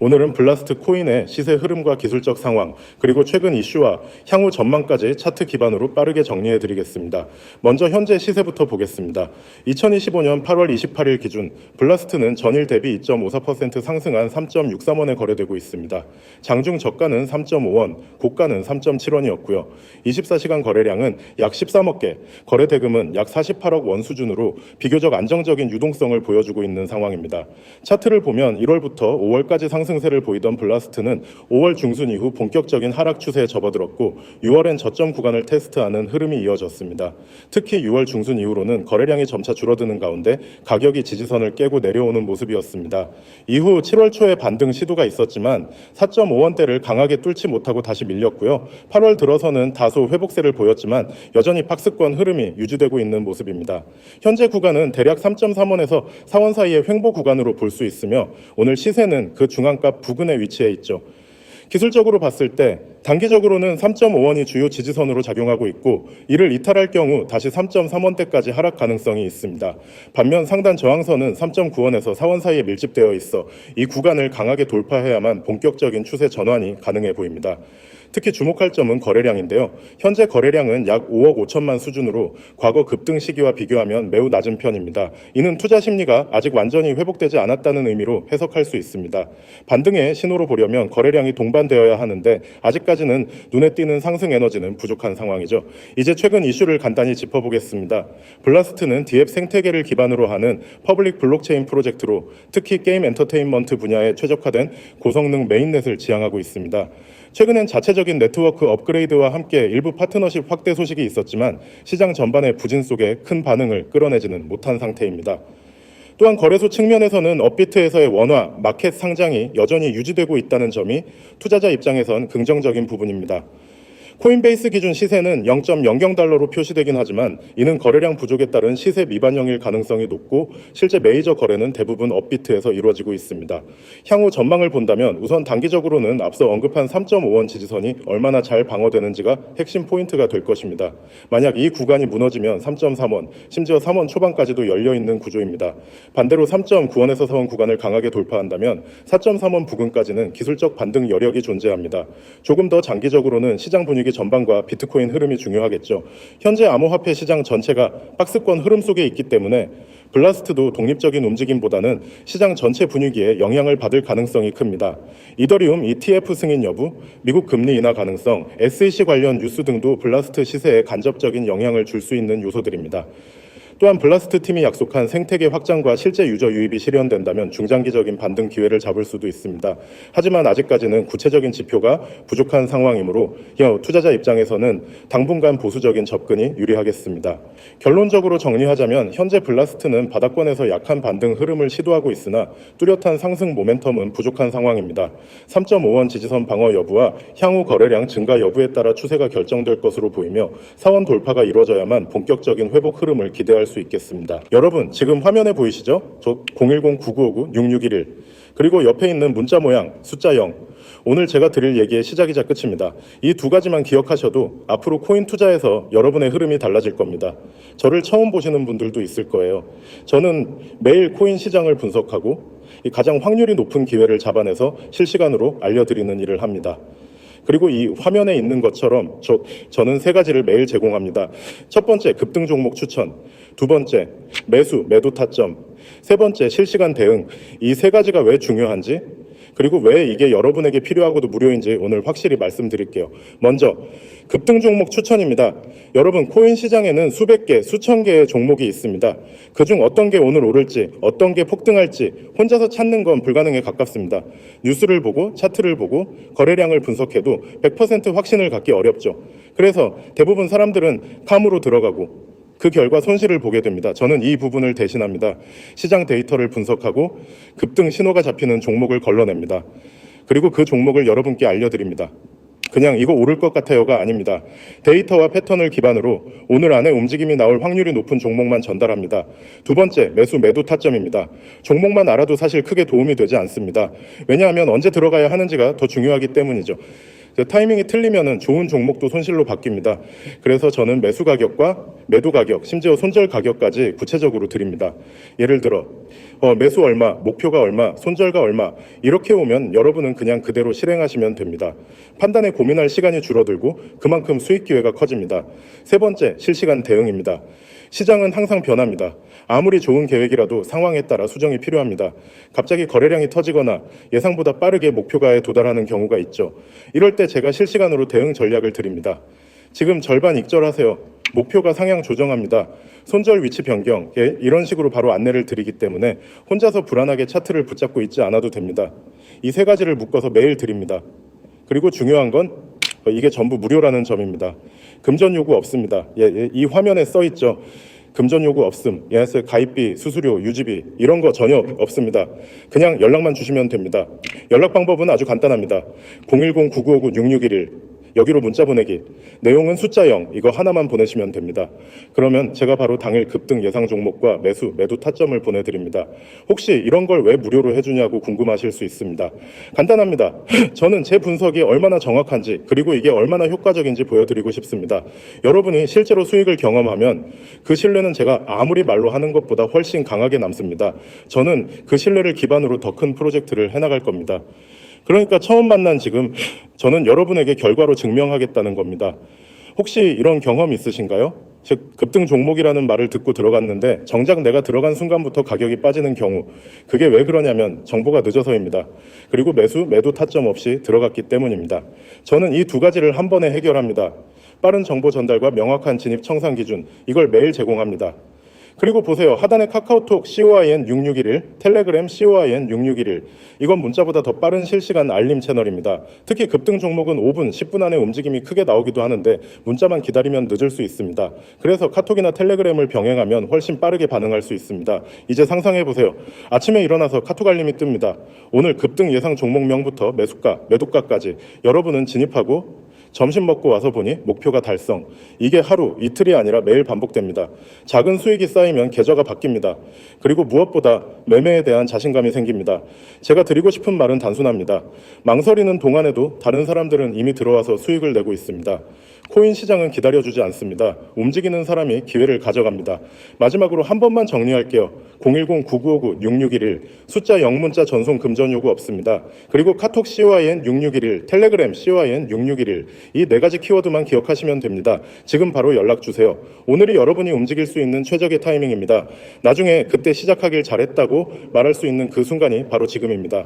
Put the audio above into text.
오늘은 블라스트 코인의 시세 흐름과 기술적 상황, 그리고 최근 이슈와 향후 전망까지 차트 기반으로 빠르게 정리해 드리겠습니다. 먼저 현재 시세부터 보겠습니다. 2025년 8월 28일 기준 블라스트는 전일 대비 2.54% 상승한 3.63원에 거래되고 있습니다. 장중 저가는 3.5원, 고가는 3.7원이었고요. 24시간 거래량은 약 13억 개, 거래 대금은 약 48억 원 수준으로 비교적 안정적인 유동성을 보여주고 있는 상황입니다. 차트를 보면 1월부터 5월까지 상승세를 보이던 블라스트는 5월 중순 이후 본격적인 하락 추세에 접어들었고 6월엔 저점 구간을 테스트하는 흐름이 이어졌습니다. 특히 6월 중순 이후로는 거래량이 점차 줄어드는 가운데 가격이 지지선을 깨고 내려오는 모습이었습니다. 이후 7월 초에 반등 시도가 있었지만 4.5원대를 강하게 뚫지 못하고 다시 밀렸고요. 8월 들어서는 다소 회복세를 보였지만 여전히 박스권 흐름이 유지되고 있는 모습입니다. 현재 구간은 대략 3.3원에서 4원 사이의 횡보 구간으로 볼 수 있으며 오늘 시세는 그 중앙값 부근에 위치해 있죠. 기술적으로 봤을 때 단기적으로는 3.5원이 주요 지지선으로 작용하고 있고 이를 이탈할 경우 다시 3.3원대까지 하락 가능성이 있습니다. 반면 상단 저항선은 3.9원에서 4원 사이에 밀집되어 있어 이 구간을 강하게 돌파해야만 본격적인 추세 전환이 가능해 보입니다. 특히 주목할 점은 거래량인데요. 현재 거래량은 약 5억 5천만 수준으로 과거 급등 시기와 비교하면 매우 낮은 편입니다. 이는 투자 심리가 아직 완전히 회복되지 않았다는 의미로 해석할 수 있습니다. 반등의 신호로 보려면 거래량이 동반되어야 하는데 아직까지는 눈에 띄는 상승 에너지는 부족한 상황이죠. 이제 최근 이슈를 간단히 짚어보겠습니다. 블라스트는 디앱 생태계를 기반으로 하는 퍼블릭 블록체인 프로젝트로 특히 게임 엔터테인먼트 분야에 최적화된 고성능 메인넷을 지향하고 있습니다. 최근엔 자체적인 네트워크 업그레이드와 함께 일부 파트너십 확대 소식이 있었지만 시장 전반의 부진 속에 큰 반응을 끌어내지는 못한 상태입니다. 또한 거래소 측면에서는 업비트에서의 원화, 마켓 상장이 여전히 유지되고 있다는 점이 투자자 입장에선 긍정적인 부분입니다. 코인베이스 기준 시세는 0.00달러로 표시되긴 하지만 이는 거래량 부족에 따른 시세 미반영일 가능성이 높고 실제 메이저 거래는 대부분 업비트에서 이루어지고 있습니다. 향후 전망을 본다면 우선 단기적으로는 앞서 언급한 3.5원 지지선이 얼마나 잘 방어되는지가 핵심 포인트가 될 것입니다. 만약 이 구간이 무너지면 3.3원, 심지어 3원 초반까지도 열려있는 구조입니다. 반대로 3.9원에서 4원 구간을 강하게 돌파한다면 4.3원 부근까지는 기술적 반등 여력이 존재합니다. 조금 더 장기적으로는 시장 분위기 전반과 비트코인 흐름이 중요하겠죠. 현재 암호화폐 시장 전체가 박스권 흐름 속에 있기 때문에 블라스트도 독립적인 움직임보다는 시장 전체 분위기에 영향을 받을 가능성이 큽니다. 이더리움 ETF 승인 여부, 미국 금리 인하 가능성, SEC 관련 뉴스 등도 블라스트 시세에 간접적인 영향을 줄 수 있는 요소들입니다. 또한 블라스트 팀이 약속한 생태계 확장과 실제 유저 유입이 실현된다면 중장기적인 반등 기회를 잡을 수도 있습니다. 하지만 아직까지는 구체적인 지표가 부족한 상황이므로 투자자 입장에서는 당분간 보수적인 접근이 유리하겠습니다. 결론적으로 정리하자면 현재 블라스트는 바닥권에서 약한 반등 흐름을 시도하고 있으나 뚜렷한 상승 모멘텀은 부족한 상황입니다. 3.5원 지지선 방어 여부와 향후 거래량 증가 여부에 따라 추세가 결정될 것으로 보이며 4원 돌파가 이루어져야만 본격적인 회복 흐름을 기대할 수 있겠습니다. 여러분 지금 화면에 보이시죠? 저 010-9959-6611 그리고 옆에 있는 문자 모양 숫자 0 오늘 제가 드릴 얘기의 시작이자 끝입니다. 이 두 가지만 기억하셔도 앞으로 코인 투자에서 여러분의 흐름이 달라질 겁니다. 저를 처음 보시는 분들도 있을 거예요. 저는 매일 코인 시장을 분석하고 가장 확률이 높은 기회를 잡아내서 실시간으로 알려드리는 일을 합니다. 그리고 이 화면에 있는 것처럼 저는 세 가지를 매일 제공합니다. 첫 번째, 급등 종목 추천. 두 번째, 매도 타점. 세 번째, 실시간 대응. 이 세 가지가 왜 중요한지, 그리고 왜 이게 여러분에게 필요하고도 무료인지 오늘 확실히 말씀드릴게요. 먼저 급등 종목 추천입니다. 여러분 코인 시장에는 수백 개, 수천 개의 종목이 있습니다. 그중 어떤 게 오늘 오를지, 어떤 게 폭등할지 혼자서 찾는 건 불가능에 가깝습니다. 뉴스를 보고 차트를 보고 거래량을 분석해도 100% 확신을 갖기 어렵죠. 그래서 대부분 사람들은 감으로 들어가고 그 결과 손실을 보게 됩니다. 저는 이 부분을 대신합니다. 시장 데이터를 분석하고 급등 신호가 잡히는 종목을 걸러냅니다. 그리고 그 종목을 여러분께 알려드립니다. 그냥 이거 오를 것 같아요가 아닙니다. 데이터와 패턴을 기반으로 오늘 안에 움직임이 나올 확률이 높은 종목만 전달합니다. 두 번째, 매도 타점입니다. 종목만 알아도 사실 크게 도움이 되지 않습니다. 왜냐하면 언제 들어가야 하는지가 더 중요하기 때문이죠. 타이밍이 틀리면은 좋은 종목도 손실로 바뀝니다. 그래서 저는 매수 가격과 매도 가격, 심지어 손절 가격까지 구체적으로 드립니다. 예를 들어 매수 얼마, 목표가 얼마, 손절가 얼마 이렇게 오면 여러분은 그냥 그대로 실행하시면 됩니다. 판단에 고민할 시간이 줄어들고 그만큼 수익 기회가 커집니다. 세 번째, 실시간 대응입니다. 시장은 항상 변합니다. 아무리 좋은 계획이라도 상황에 따라 수정이 필요합니다. 갑자기 거래량이 터지거나 예상보다 빠르게 목표가에 도달하는 경우가 있죠. 이럴 때 제가 실시간으로 대응 전략을 드립니다. 지금 절반 익절하세요. 목표가 상향 조정합니다. 손절 위치 변경, 이런 식으로 바로 안내를 드리기 때문에 혼자서 불안하게 차트를 붙잡고 있지 않아도 됩니다. 이 세 가지를 묶어서 매일 드립니다. 그리고 중요한 건 이게 전부 무료라는 점입니다. 금전 요구 없습니다. 이 화면에 써 있죠. 금전 요구 없음, 가입비, 수수료, 유지비 이런 거 전혀 없습니다. 그냥 연락만 주시면 됩니다. 연락 방법은 아주 간단합니다. 010-9959-6611 여기로 문자 보내기. 내용은 숫자 0 이거 하나만 보내시면 됩니다. 그러면 제가 바로 당일 급등 예상 종목과 매수, 매도 타점을 보내드립니다. 혹시 이런 걸 왜 무료로 해주냐고 궁금하실 수 있습니다. 간단합니다. 저는 제 분석이 얼마나 정확한지 그리고 이게 얼마나 효과적인지 보여드리고 싶습니다. 여러분이 실제로 수익을 경험하면 그 신뢰는 제가 아무리 말로 하는 것보다 훨씬 강하게 남습니다. 저는 그 신뢰를 기반으로 더 큰 프로젝트를 해나갈 겁니다. 그러니까 처음 만난 지금 저는 여러분에게 결과로 증명하겠다는 겁니다. 혹시 이런 경험 있으신가요? 즉 급등 종목이라는 말을 듣고 들어갔는데 정작 내가 들어간 순간부터 가격이 빠지는 경우, 그게 왜 그러냐면 정보가 늦어서입니다. 그리고 매수, 매도 타점 없이 들어갔기 때문입니다. 저는 이 두 가지를 한 번에 해결합니다. 빠른 정보 전달과 명확한 진입 청산 기준, 이걸 매일 제공합니다. 그리고 보세요. 하단에 카카오톡 COIN6611, 텔레그램 COIN6611. 이건 문자보다 더 빠른 실시간 알림 채널입니다. 특히 급등 종목은 5분, 10분 안에 움직임이 크게 나오기도 하는데 문자만 기다리면 늦을 수 있습니다. 그래서 카톡이나 텔레그램을 병행하면 훨씬 빠르게 반응할 수 있습니다. 이제 상상해 보세요. 아침에 일어나서 카톡 알림이 뜹니다. 오늘 급등 예상 종목명부터 매수가, 매도가까지 여러분은 진입하고 점심 먹고 와서 보니 목표가 달성. 이게 하루, 이틀이 아니라 매일 반복됩니다. 작은 수익이 쌓이면 계좌가 바뀝니다. 그리고 무엇보다 매매에 대한 자신감이 생깁니다. 제가 드리고 싶은 말은 단순합니다. 망설이는 동안에도 다른 사람들은 이미 들어와서 수익을 내고 있습니다. 코인 시장은 기다려주지 않습니다. 움직이는 사람이 기회를 가져갑니다. 마지막으로 한 번만 정리할게요. 010-9959-6611 숫자 0문자 전송 금전 요구 없습니다. 그리고 카톡 COIN6611, 텔레그램 COIN6611 이 네 가지 키워드만 기억하시면 됩니다. 지금 바로 연락 주세요. 오늘이 여러분이 움직일 수 있는 최적의 타이밍입니다. 나중에 그때 시작하길 잘했다고 말할 수 있는 그 순간이 바로 지금입니다.